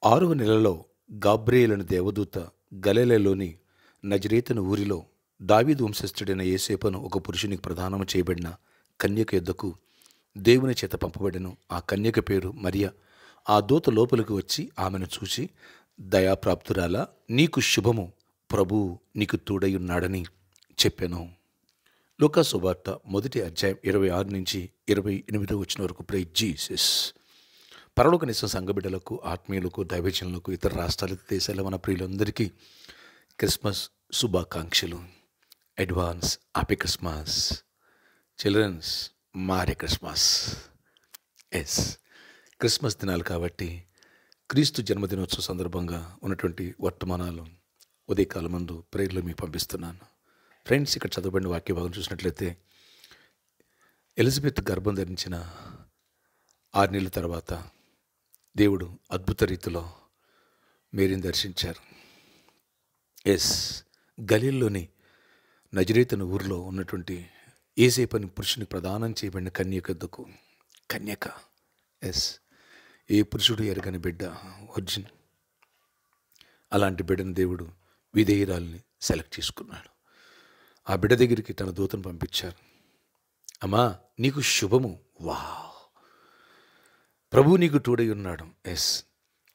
ఆరవ నెలలో గాబ్రియేలు అనే దేవదూత గలిలయలోని నజరేతు ఊరిలో దావీదు వంశస్థుడైన యోసేపును ఒక పురుషునికి ప్రదానము చేయబడిన కన్యక యొద్దకు దేవుని చేత పంపబడెను. ఆ కన్యక పేరు మరియ. ఆ దూత లోపలికి వచ్చి ఆమెను చూసి, దయాప్రాప్తురాలా, నీకు శుభము, ప్రభువు నీకు తోడై ఉన్నాడని చెప్పెను. లూకా సువార్త 1 అధ్యాయం 26 నుంచి 28 వరకు. Praise Jesus. పరలోక నిజ సంఘబిడ్డలకు, ఆత్మీయులకు, దైవజనులకు, ఇతర రాష్ట్రాల దేశాల మన ప్రియులందరికీ క్రిస్మస్ శుభాకాంక్షలు. Advance happy Christmas. Children's, merry Christmas. Yes, Christmas దినాలు కాబట్టి క్రీస్తు జన్మదినోత్సవ సందర్భంగా ఉన్నటువంటి వర్తమానాలు ఉదయకాలం ముందు ప్రేయర్లో మీకు పంపిస్తున్నాను. ఫ్రెండ్స్, ఇక్కడ చదవబడిన వాక్య భాగం చూసినట్లయితే, ఎలిజబెత్ గర్భం ధరించిన 6 నెలల తర్వాత దేవుడు అద్భుత రీతిలో మేరీని దర్శించారు. ఎస్, గలీల్లోని నజరేతు ఊరిలో ఉన్నటువంటి యోసేపు అనే పురుషుని ప్రదానం చేయబడిన కన్యక యొద్దకు. కన్యక. ఎస్, ఏ పురుషుడు ఎరగని బిడ్డ, వర్జిన్. అలాంటి బిడ్డను దేవుడు విధేయురాల్ని సెలెక్ట్ చేసుకున్నాడు. ఆ బిడ్డ దగ్గరికి తన దూతను పంపించారు. అమ్మా, నీకు శుభము. వావ్, ప్రభువు నీకు తోడై ఉన్నాడు. ఎస్,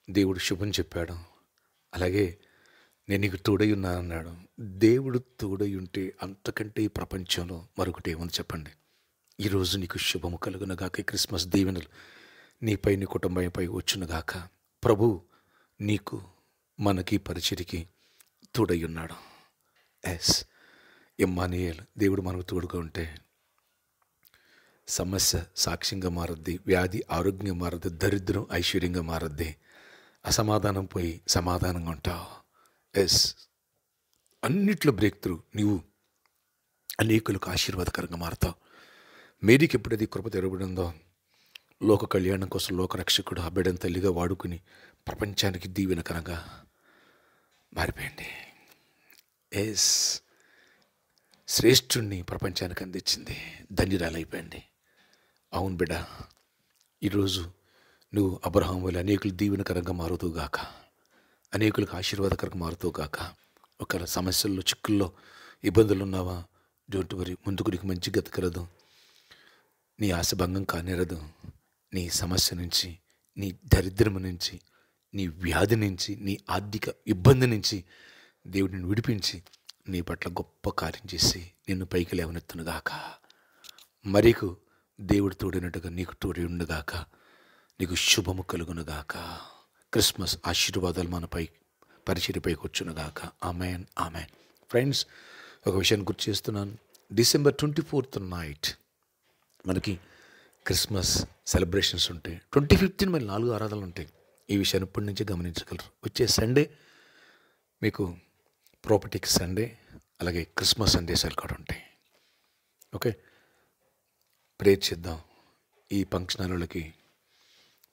దేవుడు శుభం చెప్పాడు. అలాగే నేను నీకు తోడై ఉన్నాను అన్నాడు. దేవుడు తోడై ఉంటే అంతకంటే ఈ ప్రపంచంలో మరొకటి ఏముంది చెప్పండి. ఈరోజు నీకు శుభము కలుగునగాక. క్రిస్మస్ దీవెనలు నీపై, నీ కుటుంబంపై వచ్చునుగాక. ప్రభు నీకు, మనకి, పరిచర్యకి తోడై ఉన్నాడు. ఎస్, ఇమ్మానుయేల్, దేవుడు మనకు తోడుగా ఉంటే సమస్య సాక్ష్యంగా మారద్ది, వ్యాధి ఆరోగ్యంగా మారద్ది, దరిద్రం ఐశ్వర్యంగా మారద్ది, అసమాధానం పోయి సమాధానంగా ఉంటావు. ఎస్, అన్నిట్లో బ్రేక్ త్రూ, నీవు అనేకులకు ఆశీర్వాదకరంగా మారుతావు. మేరీకి ఎప్పుడైతే కృప తెరవబడిందో, లోక కళ్యాణం కోసం లోకరక్షకుడు ఆ బిడ్డను తల్లిగా వాడుకుని ప్రపంచానికి దీవెనకరంగా మారిపోయింది. ఎస్, శ్రేష్ఠుణ్ణి ప్రపంచానికి అందించింది. ధన్యురాలైపోయింది. అవును బిడ్డ, ఈరోజు నువ్వు అబ్రహాం వల్ల అనేకులు దీవెనకరంగా మారుతూగాక, అనేకులకు ఆశీర్వాదకరంగా మారుతూగాక. ఒకవేళ సమస్యల్లో, చిక్కుల్లో, ఇబ్బందులు ఉన్నావా, డోంట్ వరీ. ముందుకు నీకు మంచి గతి కలదు. నీ ఆశభంగం కానేరదు. నీ సమస్య నుంచి, నీ దరిద్రం నుంచి, నీ వ్యాధి నుంచి, నీ ఆర్థిక ఇబ్బంది నుంచి దేవుడు నిన్ను విడిపించి నీ పట్ల గొప్ప కార్యం చేసి నిన్ను పైకి లేవనెత్తునుగాక. మరీకు దేవుడు తోడినట్టుగా నీకు తోడి ఉండుగాక. నీకు శుభము కలుగునుగాక. క్రిస్మస్ ఆశీర్వాదాలు మనపై, పరిచర్యపైకి వచ్చునుగాక. Amen, amen. ఫ్రెండ్స్, ఒక విషయాన్ని గుర్తు చేస్తున్నాను. December 24th నైట్ మనకి క్రిస్మస్ సెలబ్రేషన్స్ ఉంటాయి. 25th మరి 4 ఆరాధనలు ఉంటాయి. ఈ విషయాన్ని ఇప్పటి నుంచే గమనించగలరు. వచ్చే సండే మీకు ప్రాపర్టీకి సండే, అలాగే క్రిస్మస్ సందేశాలు కూడా ఉంటాయి. ఓకే, ప్రేర్ చేద్దాం. ఈ ఫంక్షన్ హాల్లోకి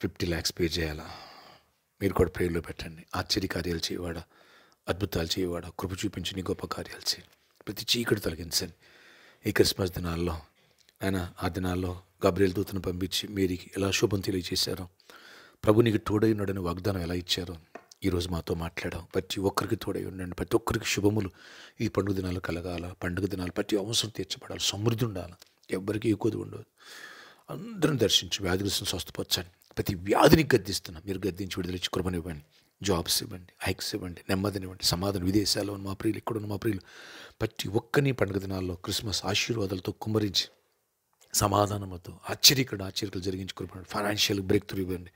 50 lakhs పే చేయాలా? మీరు కూడా ప్రేయర్లో పెట్టండి. ఆశ్చర్య కార్యాలు చేయవాడా, అద్భుతాలు చేయవాడా, కృప చూపించి నీ గొప్ప కార్యాలు చేయి. ప్రతి చీకటి తొలగించండి ఈ క్రిస్మస్ దినాల్లో. ఆయన ఆ దినాల్లో గాబ్రియేలు దూతను పంపించి మేరీకి ఎలా శుభం తెలియజేశారో, ప్రభు నీకు తోడై ఉన్నాడని వాగ్దానం ఎలా ఇచ్చారో ఈరోజు మాతో మాట్లాడాం. ప్రతి ఒక్కరికి తోడై ఉండండి. ప్రతి ఒక్కరికి శుభములు ఈ పండుగ దినాలు కలగాల. పండుగ దినాలు ప్రతి అవసరం తీర్చబడాలి. సమృద్ధి ఉండాలి. ఎవ్వరికి ఎక్కువ ఉండదు. అందరం దర్శించి వ్యాధిగ్రస్తులను స్వస్థపరచండి. ప్రతి వ్యాధిని గద్దిస్తున్నాం. మీరు గద్దించి విడుదలిచ్చి కృపనివ్వండి. జాబ్స్ ఇవ్వండి, హైక్స్ ఇవ్వండి, నెమ్మదినివ్వండి, సమాధానం. విదేశాల్లో ఉన్న మా ప్రియులు, ఇక్కడున్న మా ప్రియులు ప్రతి ఒక్కరిని పండుగ దినాల్లో క్రిస్మస్ ఆశీర్వాదాలతో కుమ్మరించి సమాధానంతో ఆశ్చర్యకలు జరిగించి కృపండి. ఫైనాన్షియల్ బ్రేక్ త్రూ ఇవ్వండి.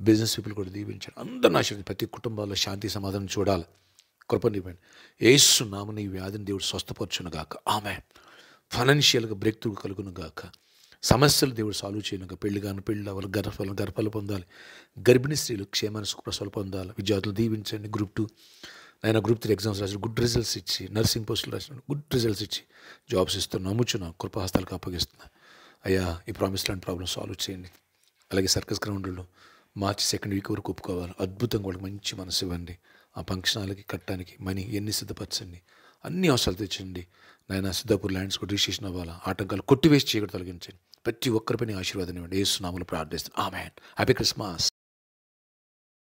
బిజినెస్ పీపుల్ కూడా దీవించండి. అందరిని ఆశీర్వదించండి. ప్రతి కుటుంబాల్లో శాంతి సమాధానం చూడాలి. కృపనివ్వండి. యేసు నామమున ఈ వ్యాధిని దేవుడు స్వస్థపరచునుగాక. ఆమేన్. ఫైనాన్షియల్గా బ్రేక్ త్రూ కలుగునుగాక. సమస్యలు దేవుడు సాల్వ్ చేయనుగా. పెళ్లి కాని పెళ్ళి అవ్వాలి, గర్భాలు పొందాలి. గర్భిణీ స్త్రీలు క్షేమాన్ని సుఖప్రసవాలు పొందాలి. విద్యార్థులు దీవించండి. Group 2 నైనా Group 3 ఎగ్జామ్స్ రాసి గుడ్ రిజల్ట్స్ ఇచ్చి, నర్సింగ్ పోస్టులు రాసిన గుడ్ రిజల్ట్స్ ఇచ్చి జాబ్స్ ఇస్తున్నాను. నమ్ముచున్నా, కృపాహస్తాలకు అప్పగిస్తున్నా. అయ్యా, ఈ ప్రామిస్ ల్యాండ్ ప్రాబ్లమ్ సాల్వ్ చేయండి. అలాగే సర్కస్ గ్రౌండ్లో March 2nd వీక్ వరకు ఒప్పుకోవాలి. అద్భుతంగా వాళ్ళకి మంచి మనసు ఇవ్వండి. ఆ ఫంక్షన్ హాల్కి కట్టడానికి మనీ ఎన్ని సిద్ధపరచండి. అన్ని అవసరాలు తెచ్చండి. నాయన సిద్ధాపూర్ ల్యాండ్స్ కూడా రిజిస్ట్రేషన్ అవ్వాలా. ఆటంకాలు కొట్టివేసి చేయడం తొలగించండి. ప్రతి ఒక్కరిపైన ఆశీర్వాదం ఇవ్వండి. యేసు నామములో ప్రార్థిస్తున్నాను. ఆమేన్. Happy Christmas.